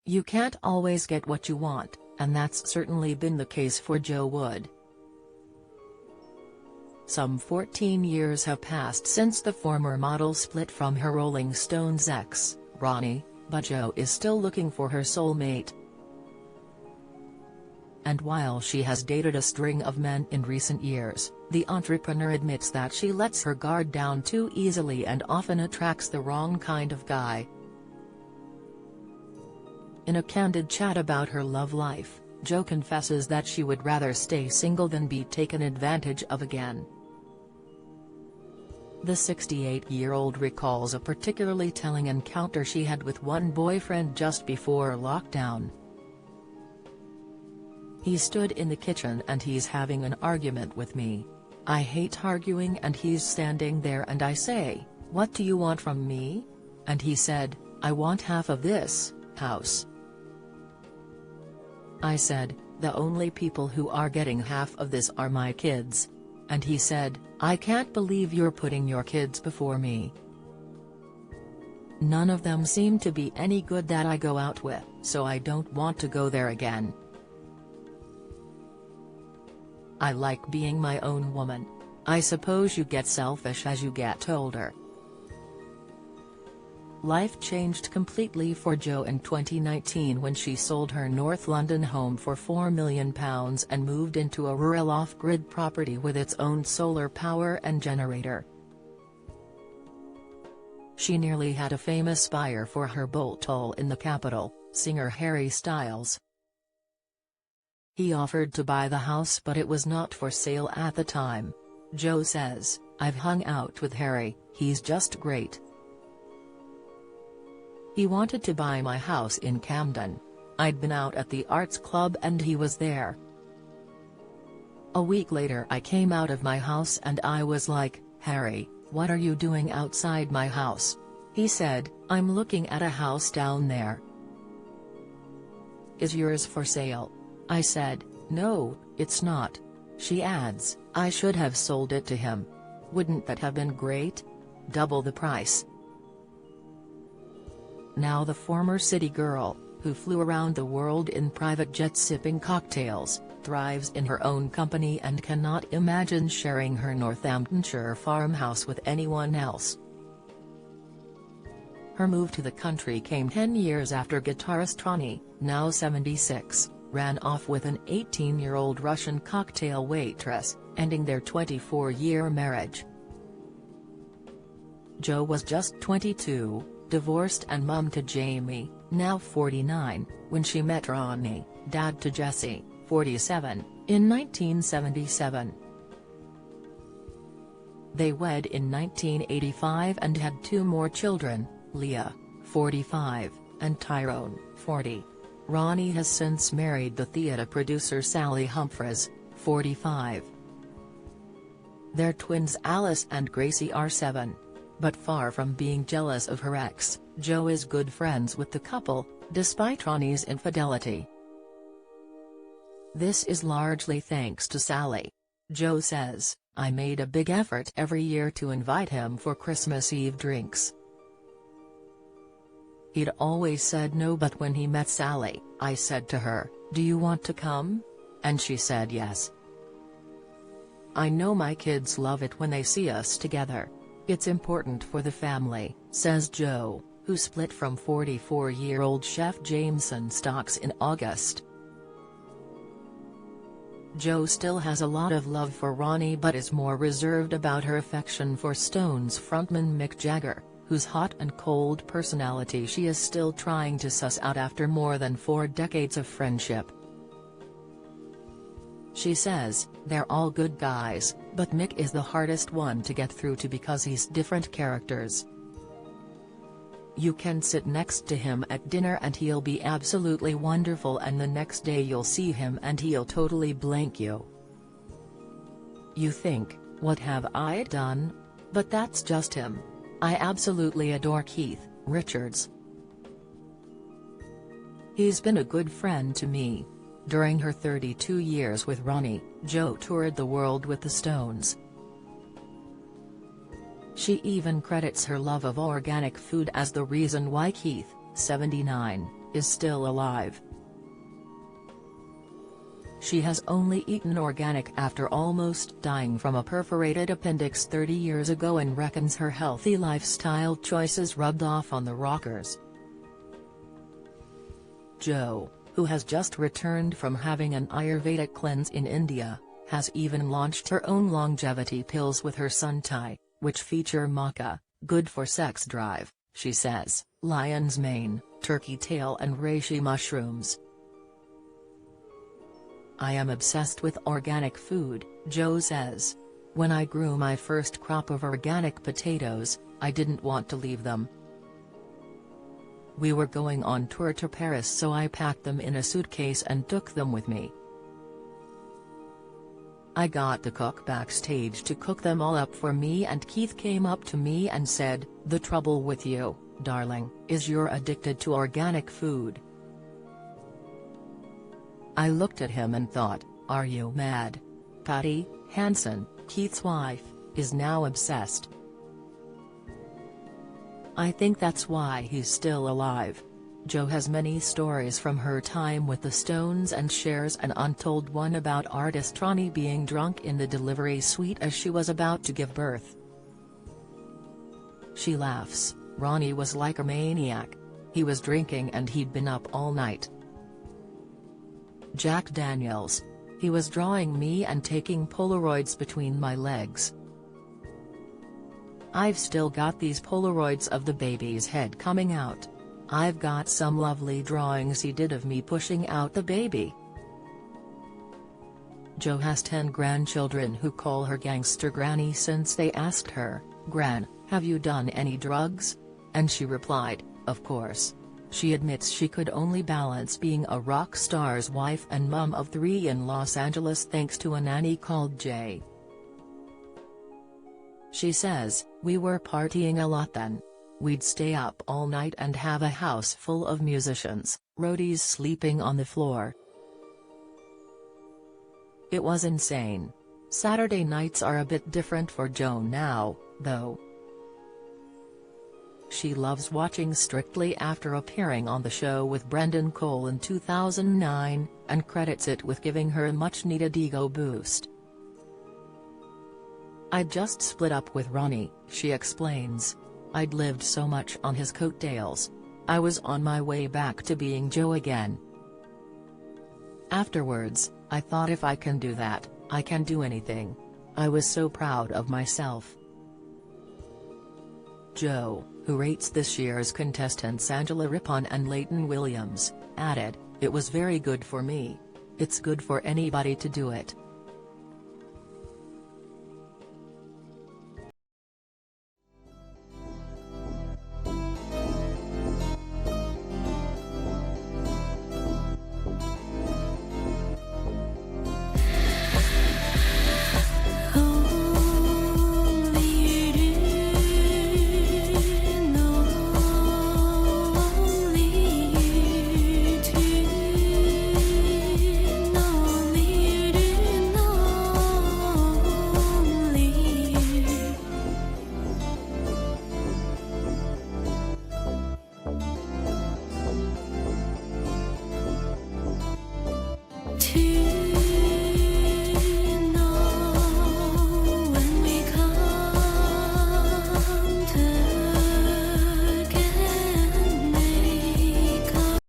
You can't always get what you want, and that's certainly been the case for Jo Wood. Some 14 years have passed since the former model split from her Rolling Stones ex, Ronnie, but Jo is still looking for her soulmate. And while she has dated a string of men in recent years, the entrepreneur admits that she lets her guard down too easily and often attracts the wrong kind of guy. In a candid chat about her love life, Jo confesses that she would rather stay single than be taken advantage of again. The 68-year-old recalls a particularly telling encounter she had with one boyfriend just before lockdown. "He stood in the kitchen and he's having an argument with me. I hate arguing, and he's standing there and I say, 'What do you want from me?' And he said, 'I want half of this house.' I said, 'The only people who are getting half of this are my kids.' And he said, 'I can't believe you're putting your kids before me. None of them seem to be any good that I go out with, so I don't want to go there again. I like being my own woman. I suppose you get selfish as you get older." Life changed completely for Jo in 2019 when she sold her North London home for £4 million and moved into a rural off-grid property with its own solar power and generator. She nearly had a famous buyer for her bolt hole in the capital, singer Harry Styles. He offered to buy the house, but it was not for sale at the time. Jo says, "I've hung out with Harry, he's just great. He wanted to buy my house in Camden. I'd been out at the arts club and he was there. A week later I came out of my house and I was like, 'Harry, what are you doing outside my house?' He said, 'I'm looking at a house down there. Is yours for sale?' I said, 'No, it's not.' She adds, 'I should have sold it to him. Wouldn't that have been great? Double the price.' Now the former city girl, who flew around the world in private jets sipping cocktails, thrives in her own company and cannot imagine sharing her Northamptonshire farmhouse with anyone else. Her move to the country came 10 years after guitarist Ronnie, now 76, ran off with an 18-year-old Russian cocktail waitress, ending their 24-year marriage. Jo was just 22, divorced and mum to Jamie, now 49, when she met Ronnie, dad to Jessie, 47, in 1977. They wed in 1985 and had 2 more children, Leah, 45, and Tyrone, 40. Ronnie has since married the theatre producer Sally Humphries, 45. Their twins Alice and Gracie are 7. But far from being jealous of her ex, Jo is good friends with the couple, despite Ronnie's infidelity. This is largely thanks to Sally. Jo says, "I made a big effort every year to invite him for Christmas Eve drinks. He'd always said no, but when he met Sally, I said to her, 'Do you want to come?' And she said yes. I know my kids love it when they see us together. It's important for the family," says Jo, who split from 44-year-old chef Jameson Stocks in August. Jo still has a lot of love for Ronnie but is more reserved about her affection for Stones frontman Mick Jagger, whose hot and cold personality she is still trying to suss out after more than 4 decades of friendship. She says, "They're all good guys, but Mick is the hardest one to get through to because he's different characters. You can sit next to him at dinner and he'll be absolutely wonderful, and the next day you'll see him and he'll totally blank you. You think, what have I done? But that's just him. I absolutely adore Keith Richards. He's been a good friend to me." During her 32 years with Ronnie, Jo toured the world with the Stones. She even credits her love of organic food as the reason why Keith, 79, is still alive. She has only eaten organic after almost dying from a perforated appendix 30 years ago and reckons her healthy lifestyle choices rubbed off on the rockers. Jo, who has just returned from having an Ayurvedic cleanse in India, has even launched her own longevity pills with her Suntai, which feature maca, good for sex drive, she says, lion's mane, turkey tail and reishi mushrooms. I am obsessed with organic food, Jo says. When I grew my first crop of organic potatoes, I didn't want to leave them. We were going on tour to Paris, so I packed them in a suitcase and took them with me. I got the cook backstage to cook them all up for me, and Keith came up to me and said, "The trouble with you, darling, is you're addicted to organic food." I looked at him and thought, are you mad? Patty Hansen, Keith's wife, is now obsessed. I think that's why he's still alive. Jo has many stories from her time with the Stones and shares an untold one about artist Ronnie being drunk in the delivery suite as she was about to give birth. She laughs, "Ronnie was like a maniac. He was drinking and he'd been up all night." Jack Daniels, "He was drawing me and taking Polaroids between my legs. I've still got these Polaroids of the baby's head coming out. I've got some lovely drawings he did of me pushing out the baby." Jo has 10 grandchildren who call her Gangster Granny since they asked her, "Gran, have you done any drugs?" And she replied, "Of course." She admits she could only balance being a rock star's wife and mum of 3 in Los Angeles thanks to a nanny called Jay. She says, "We were partying a lot then. We'd stay up all night and have a house full of musicians, roadies sleeping on the floor. It was insane." Saturday nights are a bit different for Jo now, though. She loves watching Strictly after appearing on the show with Brendan Cole in 2009, and credits it with giving her a much-needed ego boost. "I'd just split up with Ronnie," she explains. "I'd lived so much on his coattails. I was on my way back to being Jo again. Afterwards, I thought if I can do that, I can do anything. I was so proud of myself." Jo, who rates this year's contestants Angela Rippon and Leighton Williams, added, "It was very good for me. It's good for anybody to do it."